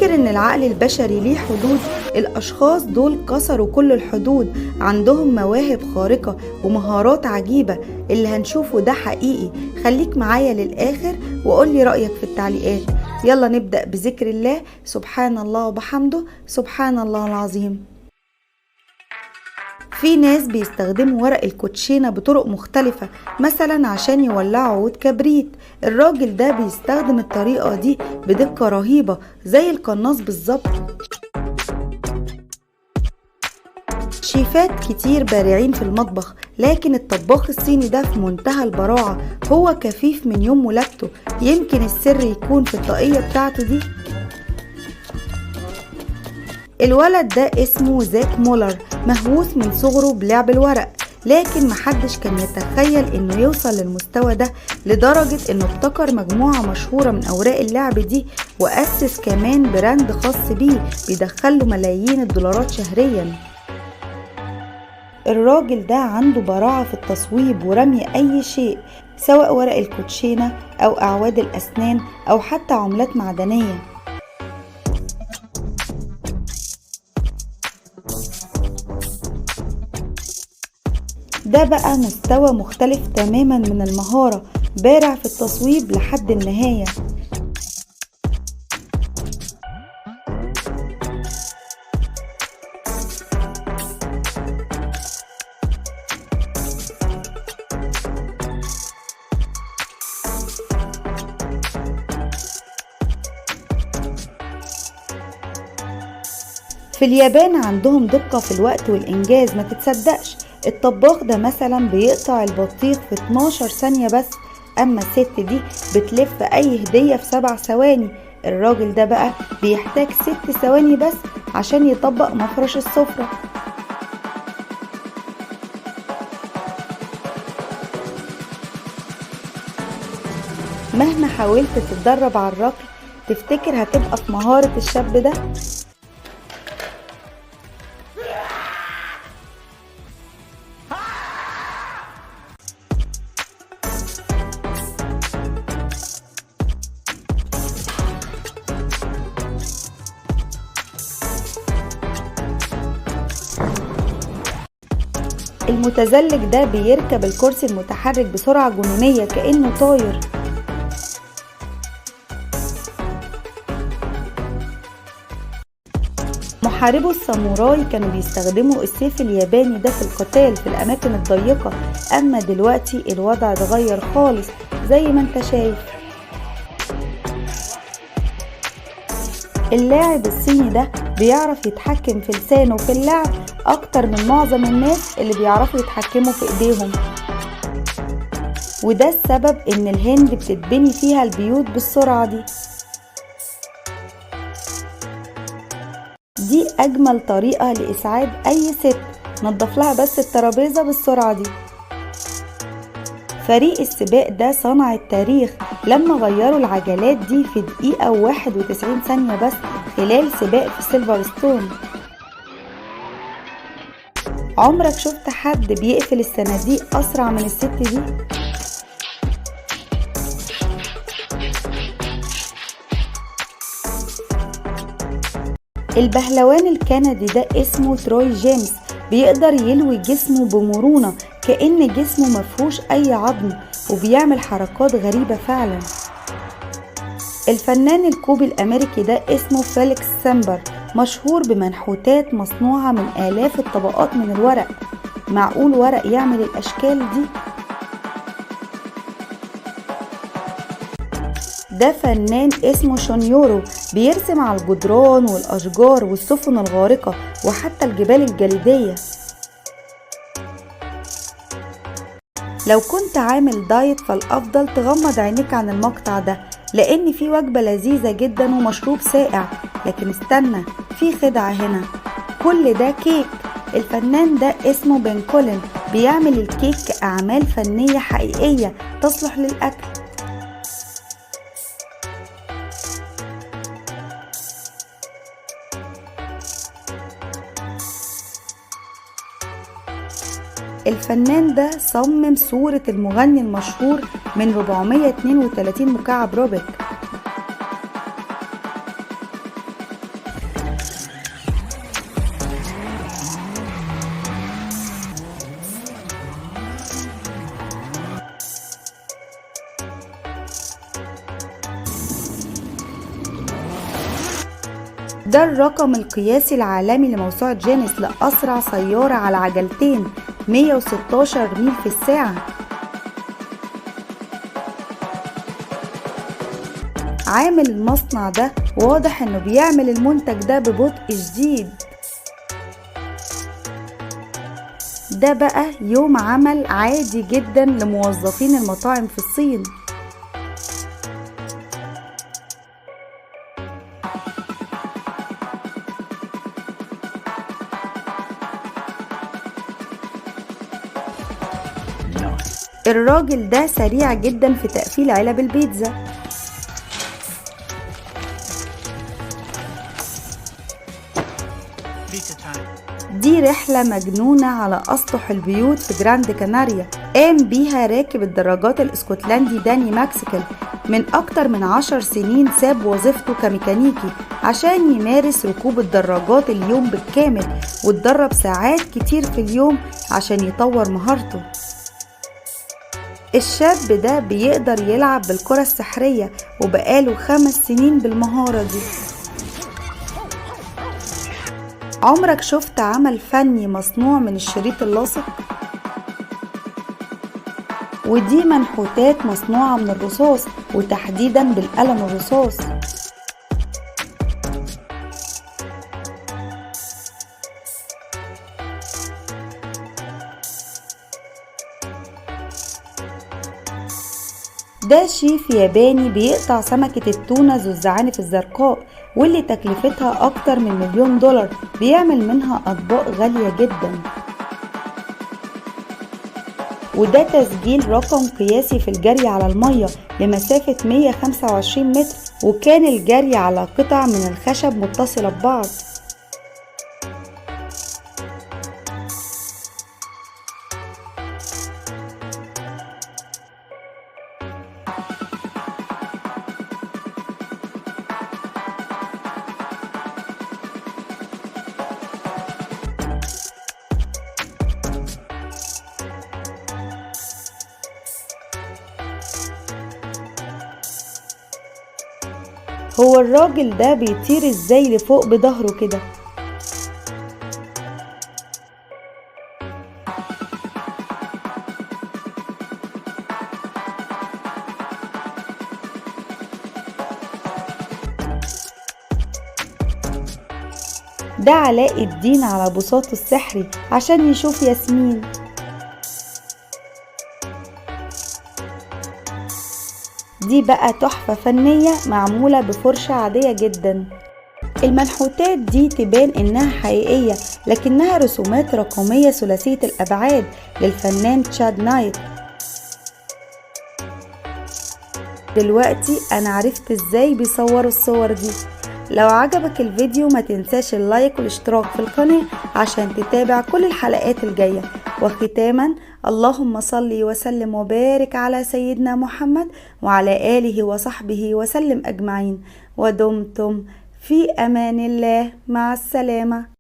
تفتكر إن العقل البشري ليه حدود؟ الأشخاص دول كسروا كل الحدود، عندهم مواهب خارقة ومهارات عجيبة. اللي هنشوفه ده حقيقي. خليك معايا للآخر وقولي رأيك في التعليقات. يلا نبدأ بذكر الله. سبحان الله وبحمده، سبحان الله العظيم. في ناس بيستخدموا ورق الكوتشينة بطرق مختلفة، مثلا عشان يولعوا عود كبريت. الراجل ده بيستخدم الطريقة دي بدقة رهيبة زي القناص بالظبط. شيفات كتير بارعين في المطبخ، لكن الطباخ الصيني ده في منتهى البراعة. هو كفيف من يوم ولادته. يمكن السر يكون في الطاقية بتاعته دي. الولد ده اسمه زاك مولر، مهووس من صغره بلعب الورق، لكن محدش كان يتخيل انه يوصل للمستوى ده، لدرجة انه ابتكر مجموعة مشهورة من اوراق اللعب دي، واسس كمان براند خاص بيه بيدخله ملايين الدولارات شهريا. الراجل ده عنده براعة في التصويب ورمي اي شيء، سواء ورق الكوتشينة او اعواد الاسنان او حتى عملات معدنية. ده بقى مستوى مختلف تماما من المهارة، بارع في التصويب لحد النهاية. في اليابان عندهم دقة في الوقت والإنجاز ما تتصدقش. الطباخ ده مثلا بيقطع البطيخ في 12 ثانية بس، أما الست دي بتلف أي هدية في 7 ثواني. الراجل ده بقى بيحتاج 6 ثواني بس عشان يطبق مفرش السفرة. مهما حاولت تتدرب على الركل، تفتكر هتبقى في مهارة الشاب ده؟ المتزلج ده بيركب الكرسي المتحرك بسرعة جنونية كأنه طاير. محاربو الساموراي كانوا بيستخدموا السيف الياباني ده في القتال في الأماكن الضيقة، أما دلوقتي الوضع اتغير خالص زي ما انت شايف. اللاعب الصيني ده بيعرف يتحكم في لسانه في اللعب أكتر من معظم الناس اللي بيعرفوا يتحكموا في إيديهم، وده السبب إن الهند بتتبني فيها البيوت بالسرعة دي. دي أجمل طريقة لإسعاد أي ست، نضف لها بس الترابيزة بالسرعة دي. فريق السباق ده صنع التاريخ لما غيروا العجلات دي في دقيقة و91 ثانية بس خلال سباق في سيلفرستون. عمرك شفت حد بيقفل الصناديق أسرع من الست دي؟ البهلوان الكندي ده اسمه تروي جيمس، بيقدر يلوي جسمه بمرونة كأن جسمه مفهوش أي عظم، وبيعمل حركات غريبة فعلا. الفنان الكوبي الأمريكي ده اسمه فيليكس سامبر، مشهور بمنحوتات مصنوعة من آلاف الطبقات من الورق. معقول ورق يعمل الأشكال دي؟ ده فنان اسمه شونيورو، بيرسم على الجدران والأشجار والسفن الغارقة وحتى الجبال الجليدية. لو كنت عامل دايت فالأفضل تغمض عينيك عن المقطع ده، لأن في وجبة لذيذة جدا ومشروب ساقع. لكن استنى، في خدعة هنا. كل ده كيك. الفنان ده اسمه بن كولين، بيعمل الكيك كأعمال فنية حقيقية تصلح للأكل. الفنان ده صمم صورة المغني المشهور من 432 مكعب روبيك. ده الرقم القياسي العالمي لموسوعة جينيس لأسرع سيارة على عجلتين، 116 ميل في الساعة. عامل المصنع ده واضح انه بيعمل المنتج ده ببطء شديد. ده بقى يوم عمل عادي جدا لموظفين المطاعم في الصين. الراجل ده سريع جدا في تقفيل علب البيتزا. دي رحلة مجنونة على أسطح البيوت في جراند كاناريا، قام بيها راكب الدراجات الاسكتلندي داني ماكسيكل. من أكتر من 10 سنين ساب وظيفته كميكانيكي عشان يمارس ركوب الدراجات اليوم بالكامل، واتدرب ساعات كتير في اليوم عشان يطور مهارته. الشاب ده بيقدر يلعب بالكرة السحرية وبقاله 5 سنين بالمهارة دي. عمرك شفت عمل فني مصنوع من الشريط اللاصق؟ ودي منحوتات مصنوعة من الرصاص، وتحديدا بالقلم الرصاص. ده شيف ياباني بيقطع سمكة التونة ذو الزعانف الزرقاء، واللي تكلفتها أكتر من $1,000,000. بيعمل منها أطباق غالية جدا. وده تسجيل رقم قياسي في الجري على المية لمسافة 125 متر، وكان الجري على قطع من الخشب متصلة ببعض. هو الراجل ده بيطير ازاي لفوق بظهره كده؟ ده علاء الدين على بساطه السحري عشان يشوف ياسمين. دي بقى تحفة فنية معمولة بفرشة عادية جدا. المنحوتات دي تبان انها حقيقية، لكنها رسومات رقمية ثلاثية الابعاد للفنان تشاد نايت. دلوقتي انا عرفت ازاي بيصوروا الصور دي. لو عجبك الفيديو ما تنساش اللايك والاشتراك في القناة عشان تتابع كل الحلقات الجاية. وختاما، اللهم صل وسلم وبارك على سيدنا محمد وعلى آله وصحبه وسلم أجمعين، ودمتم في أمان الله. مع السلامة.